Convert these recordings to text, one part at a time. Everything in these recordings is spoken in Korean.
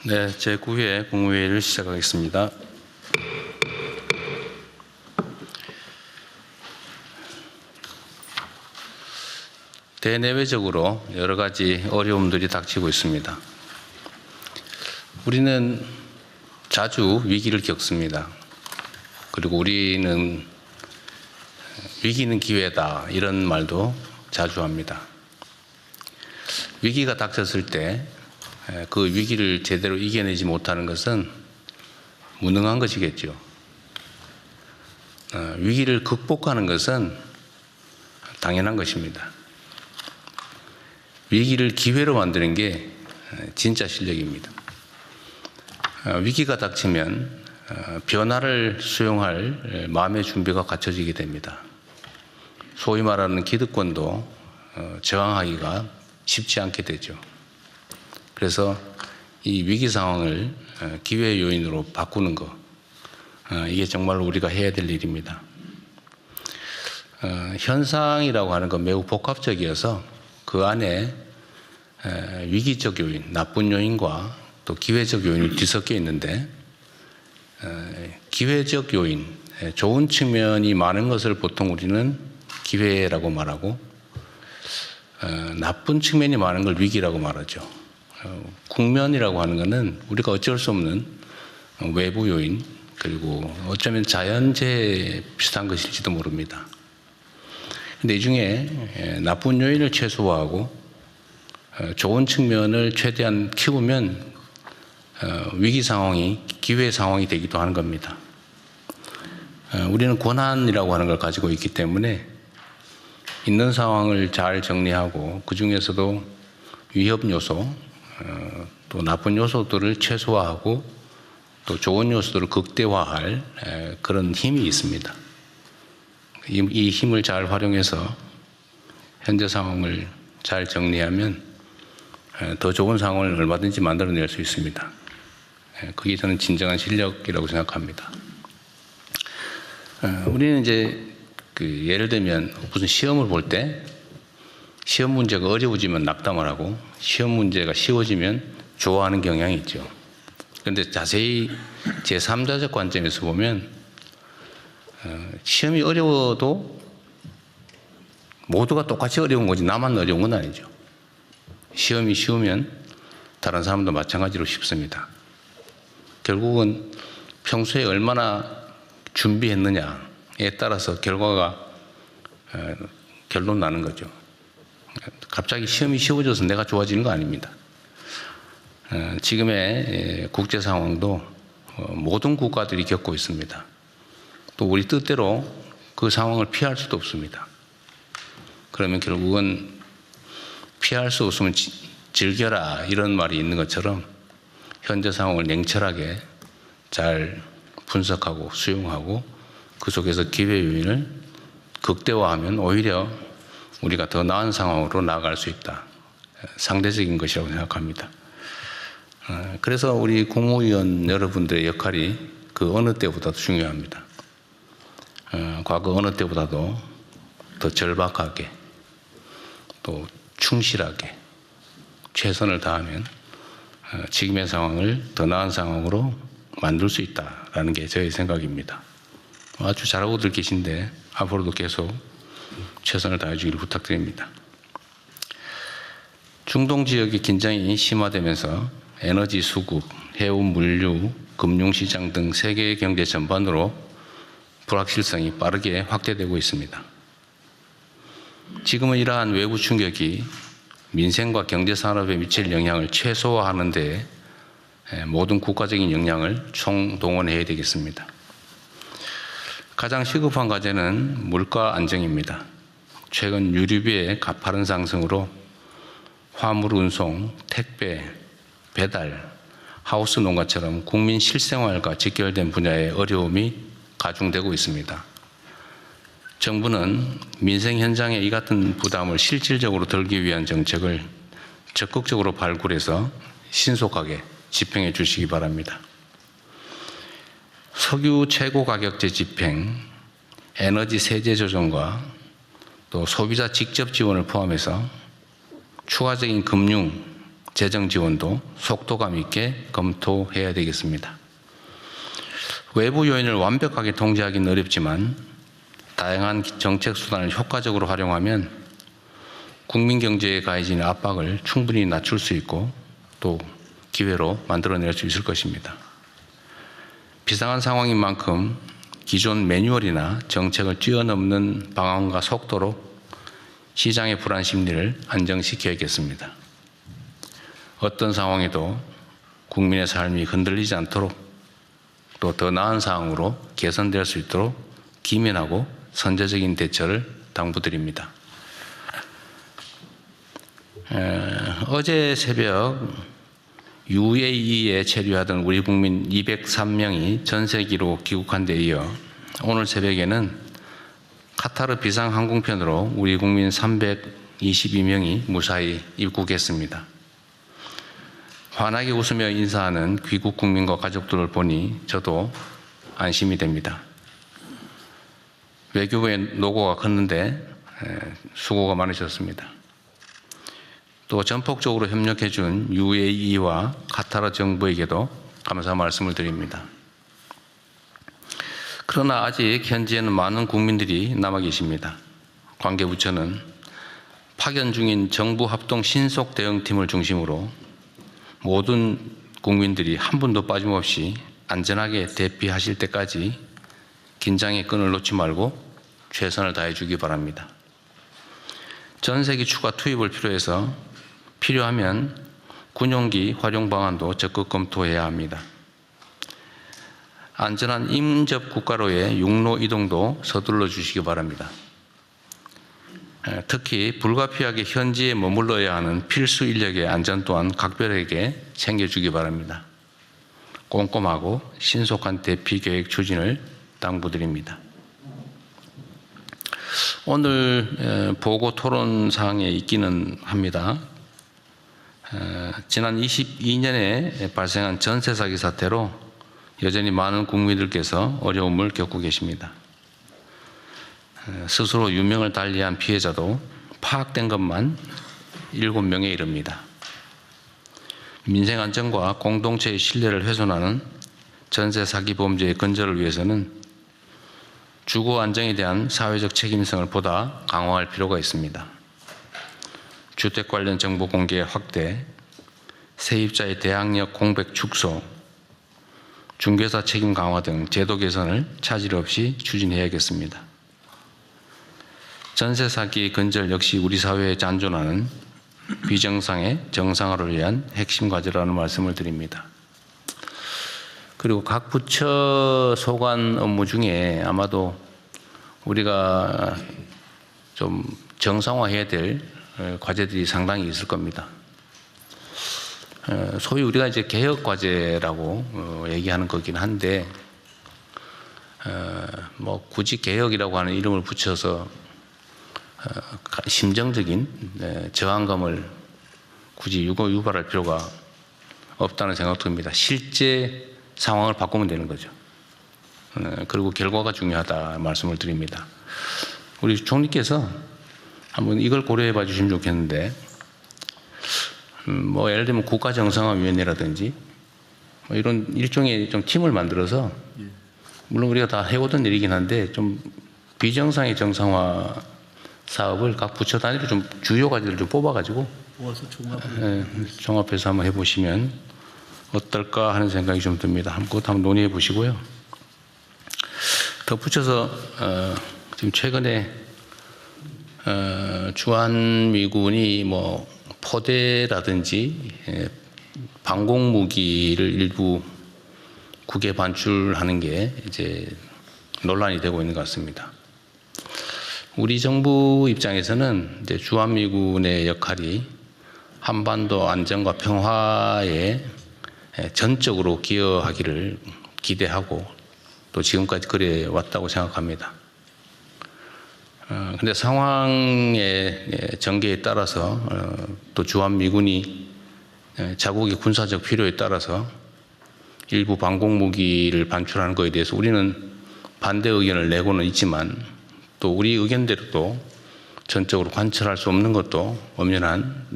네, 제9회 국무회의를 시작하겠습니다. 대내외적으로 여러 가지 어려움들이 닥치고 있습니다. 우리는 자주 위기를 겪습니다. 그리고 우리는 위기는 기회다, 이런 말도 자주 합니다. 위기가 닥쳤을 때 그 위기를 제대로 이겨내지 못하는 것은 무능한 것이겠죠. 위기를 극복하는 것은 당연한 것입니다. 위기를 기회로 만드는 게 진짜 실력입니다. 위기가 닥치면 변화를 수용할 마음의 준비가 갖춰지게 됩니다. 소위 말하는 기득권도 저항하기가 쉽지 않게 되죠. 그래서 이 위기 상황을 기회 요인으로 바꾸는 거, 이게 정말 우리가 해야 될 일입니다. 현상이라고 하는 건 매우 복합적이어서 그 안에 위기적 요인, 나쁜 요인과 또 기회적 요인이 뒤섞여 있는데, 기회적 요인, 좋은 측면이 많은 것을 보통 우리는 기회라고 말하고, 나쁜 측면이 많은 걸 위기라고 말하죠. 국면이라고 하는 것은 우리가 어쩔 수 없는 외부 요인, 그리고 어쩌면 자연재해 비슷한 것일지도 모릅니다. 근데 이 중에 나쁜 요인을 최소화하고 좋은 측면을 최대한 키우면 위기 상황이 기회 상황이 되기도 하는 겁니다. 우리는 권한이라고 하는 걸 가지고 있기 때문에 있는 상황을 잘 정리하고 그 중에서도 위협 요소, 또 나쁜 요소들을 최소화하고 또 좋은 요소들을 극대화할 그런 힘이 있습니다. 이 힘을 잘 활용해서 현재 상황을 잘 정리하면 더 좋은 상황을 얼마든지 만들어낼 수 있습니다. 그게 저는 진정한 실력이라고 생각합니다. 우리는 이제 예를 들면 무슨 시험을 볼 때 시험 문제가 어려워지면 낙담을 하고 시험 문제가 쉬워지면 좋아하는 경향이 있죠. 그런데 자세히 제3자적 관점에서 보면 시험이 어려워도 모두가 똑같이 어려운 거지 나만 어려운 건 아니죠. 시험이 쉬우면 다른 사람도 마찬가지로 쉽습니다. 결국은 평소에 얼마나 준비했느냐에 따라서 결과가 결론 나는 거죠. 갑자기 시험이 쉬워져서 내가 좋아지는 거 아닙니다. 지금의 국제 상황도 모든 국가들이 겪고 있습니다. 또 우리 뜻대로 그 상황을 피할 수도 없습니다. 그러면 결국은 피할 수 없으면 즐겨라, 이런 말이 있는 것처럼 현재 상황을 냉철하게 잘 분석하고 수용하고 그 속에서 기회 요인을 극대화하면 오히려 우리가 더 나은 상황으로 나아갈 수 있다. 상대적인 것이라고 생각합니다. 그래서 우리 국무위원 여러분들의 역할이 그 어느 때보다도 중요합니다. 과거 어느 때보다도 더 절박하게 또 충실하게 최선을 다하면 지금의 상황을 더 나은 상황으로 만들 수 있다라는 게 저의 생각입니다. 아주 잘하고들 계신데 앞으로도 계속 최선을 다해 주기를 부탁드립니다. 중동 지역의 긴장이 심화되면서 에너지 수급, 해운 물류, 금융시장 등 세계 경제 전반으로 불확실성이 빠르게 확대되고 있습니다. 지금은 이러한 외부 충격이 민생과 경제산업에 미칠 영향을 최소화하는 데 모든 국가적인 역량을 총동원해야 되겠습니다. 가장 시급한 과제는 물가 안정입니다. 최근 유류비의 가파른 상승으로 화물 운송, 택배, 배달, 하우스 농가처럼 국민 실생활과 직결된 분야의 어려움이 가중되고 있습니다. 정부는 민생 현장에 이 같은 부담을 실질적으로 덜기 위한 정책을 적극적으로 발굴해서 신속하게 집행해 주시기 바랍니다. 석유 최고 가격제 집행, 에너지 세제 조정과 또 소비자 직접 지원을 포함해서 추가적인 금융, 재정 지원도 속도감 있게 검토해야 되겠습니다. 외부 요인을 완벽하게 통제하기는 어렵지만 다양한 정책 수단을 효과적으로 활용하면 국민 경제에 가해지는 압박을 충분히 낮출 수 있고 또 기회로 만들어낼 수 있을 것입니다. 비상한 상황인 만큼 기존 매뉴얼이나 정책을 뛰어넘는 방안과 속도로 시장의 불안 심리를 안정시켜야겠습니다. 어떤 상황에도 국민의 삶이 흔들리지 않도록 또 더 나은 상황으로 개선될 수 있도록 기민하고 선제적인 대처를 당부드립니다. 어제 새벽 UAE에 체류하던 우리 국민 203명이 전세기로 귀국한 데 이어 오늘 새벽에는 카타르 비상항공편으로 우리 국민 322명이 무사히 입국했습니다. 환하게 웃으며 인사하는 귀국 국민과 가족들을 보니 저도 안심이 됩니다. 외교부의 노고가 컸는데 수고가 많으셨습니다. 또 전폭적으로 협력해 준 UAE와 카타르 정부에게도 감사 말씀을 드립니다. 그러나 아직 현지에는 많은 국민들이 남아 계십니다. 관계부처는 파견 중인 정부 합동 신속 대응팀을 중심으로 모든 국민들이 한 분도 빠짐없이 안전하게 대피하실 때까지 긴장의 끈을 놓지 말고 최선을 다해 주기 바랍니다. 전세기 추가 투입을 필요하면 군용기 활용 방안도 적극 검토해야 합니다. 안전한 인접 국가로의 육로 이동도 서둘러 주시기 바랍니다. 특히 불가피하게 현지에 머물러야 하는 필수 인력의 안전 또한 각별하게 챙겨주기 바랍니다. 꼼꼼하고 신속한 대피 계획 추진을 당부드립니다. 오늘 보고 토론 사항에 있기는 합니다. 지난 22년에 발생한 전세 사기 사태로 여전히 많은 국민들께서 어려움을 겪고 계십니다. 스스로 유명을 달리한 피해자도 파악된 것만 7명에 이릅니다. 민생 안전과 공동체의 신뢰를 훼손하는 전세 사기 범죄의 근절을 위해서는 주거 안정에 대한 사회적 책임성을 보다 강화할 필요가 있습니다. 주택 관련 정보 공개 확대, 세입자의 대항력 공백 축소, 중개사 책임 강화 등 제도 개선을 차질 없이 추진해야겠습니다. 전세 사기 근절 역시 우리 사회에 잔존하는 비정상의 정상화를 위한 핵심 과제라는 말씀을 드립니다. 그리고 각 부처 소관 업무 중에 아마도 우리가 좀 정상화해야 될 과제들이 상당히 있을 겁니다. 소위 우리가 이제 개혁 과제라고 얘기하는 거긴 한데, 뭐 굳이 개혁이라고 하는 이름을 붙여서 심정적인 저항감을 굳이 유발할 필요가 없다는 생각도 듭니다. 실제 상황을 바꾸면 되는 거죠. 그리고 결과가 중요하다 말씀을 드립니다. 우리 총리께서 한번 이걸 고려해 봐 주시면 좋겠는데, 뭐 예를 들면 국가정상화위원회라든지 뭐 이런 일종의 좀 팀을 만들어서, 물론 우리가 다 해오던 일이긴 한데 좀 비정상의 정상화 사업을 각 부처 단위로 좀 주요 과제를 좀 뽑아가지고 종합해서 한번 해보시면 어떨까 하는 생각이 좀 듭니다. 한번 논의해 보시고요. 덧붙여서 지금 최근에 주한미군이 뭐 포대라든지 방공무기를 일부 국외 반출하는 게 이제 논란이 되고 있는 것 같습니다. 우리 정부 입장에서는 이제 주한미군의 역할이 한반도 안정과 평화에 전적으로 기여하기를 기대하고 또 지금까지 그래 왔다고 생각합니다. 그런데 상황의 전개에 따라서 또 주한미군이 자국의 군사적 필요에 따라서 일부 방공무기를 반출하는 것에 대해서 우리는 반대 의견을 내고는 있지만 또 우리 의견대로도 전적으로 관철할 수 없는 것도 엄연한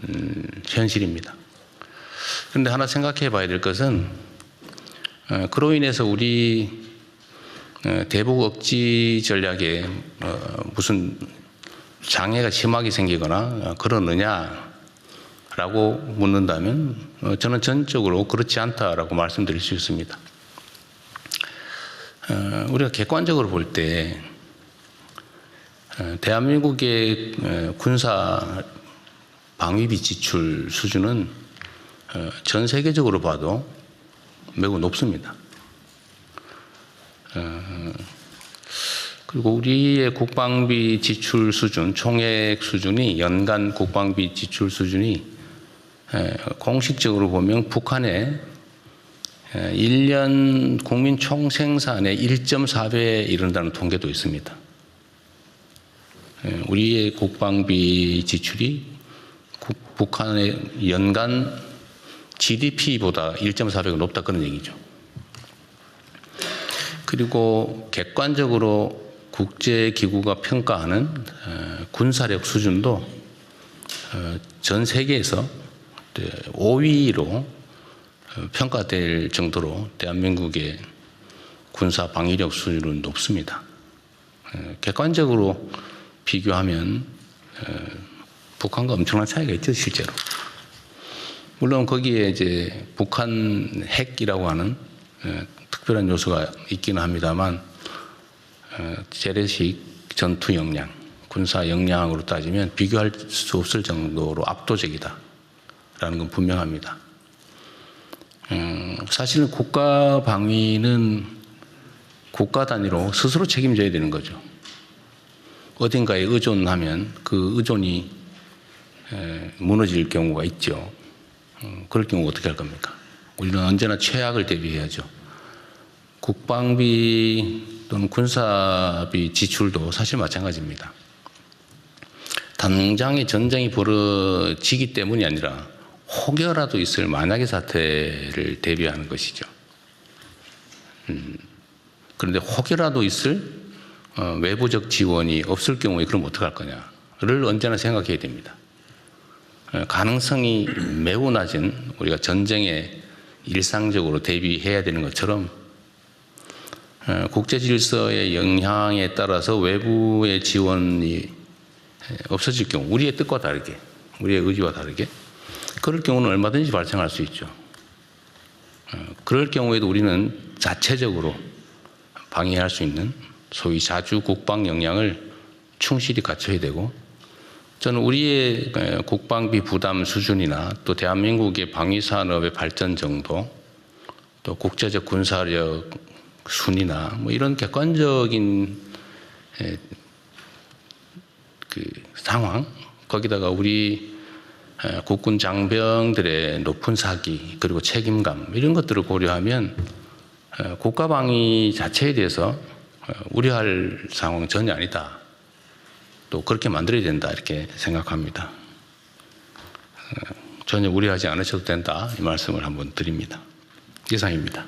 현실입니다. 그런데 하나 생각해 봐야 될 것은 그로 인해서 우리 대북 억지 전략에 무슨 장애가 심하게 생기거나 그러느냐라고 묻는다면 저는 전적으로 그렇지 않다라고 말씀드릴 수 있습니다. 우리가 객관적으로 볼 때 대한민국의 군사 방위비 지출 수준은 전 세계적으로 봐도 매우 높습니다. 그리고 우리의 국방비 지출 수준, 총액 수준이 연간 국방비 지출 수준이 공식적으로 보면 북한의 1년 국민 총생산의 1.4배에 이른다는 통계도 있습니다. 우리의 국방비 지출이 북한의 연간 GDP보다 1.4배가 높다 그런 얘기죠. 그리고 객관적으로 국제기구가 평가하는 군사력 수준도 전 세계에서 5위로 평가될 정도로 대한민국의 군사 방위력 수준은 높습니다. 객관적으로 비교하면 북한과 엄청난 차이가 있죠, 실제로. 물론 거기에 이제 북한 핵이라고 하는 특별한 요소가 있기는 합니다만 재래식 전투 역량, 군사 역량으로 따지면 비교할 수 없을 정도로 압도적이다라는 건 분명합니다. 사실은 국가 방위는 국가 단위로 스스로 책임져야 되는 거죠. 어딘가에 의존하면 그 의존이 무너질 경우가 있죠. 그럴 경우 어떻게 할 겁니까? 우리는 언제나 최악을 대비해야죠. 국방비 또는 군사비 지출도 사실 마찬가지입니다. 당장의 전쟁이 벌어지기 때문이 아니라 혹여라도 있을 만약의 사태를 대비하는 것이죠. 그런데 혹여라도 있을 외부적 지원이 없을 경우에 그럼 어떡할 거냐를 언제나 생각해야 됩니다. 가능성이 매우 낮은 우리가 전쟁에 일상적으로 대비해야 되는 것처럼 국제 질서의 영향에 따라서 외부의 지원이 없어질 경우 우리의 뜻과 다르게 우리의 의지와 다르게 그럴 경우는 얼마든지 발생할 수 있죠. 그럴 경우에도 우리는 자체적으로 방해할 수 있는 소위 자주 국방 역량을 충실히 갖춰야 되고 저는 우리의 국방비 부담 수준이나 또 대한민국의 방위산업의 발전 정도 또 국제적 군사력 순위나 뭐 이런 객관적인 그 상황 거기다가 우리 국군 장병들의 높은 사기 그리고 책임감 이런 것들을 고려하면 국가 방위 자체에 대해서 우려할 상황은 전혀 아니다. 또 그렇게 만들어야 된다 이렇게 생각합니다. 전혀 우려하지 않으셔도 된다 이 말씀을 한번 드립니다. 이상입니다.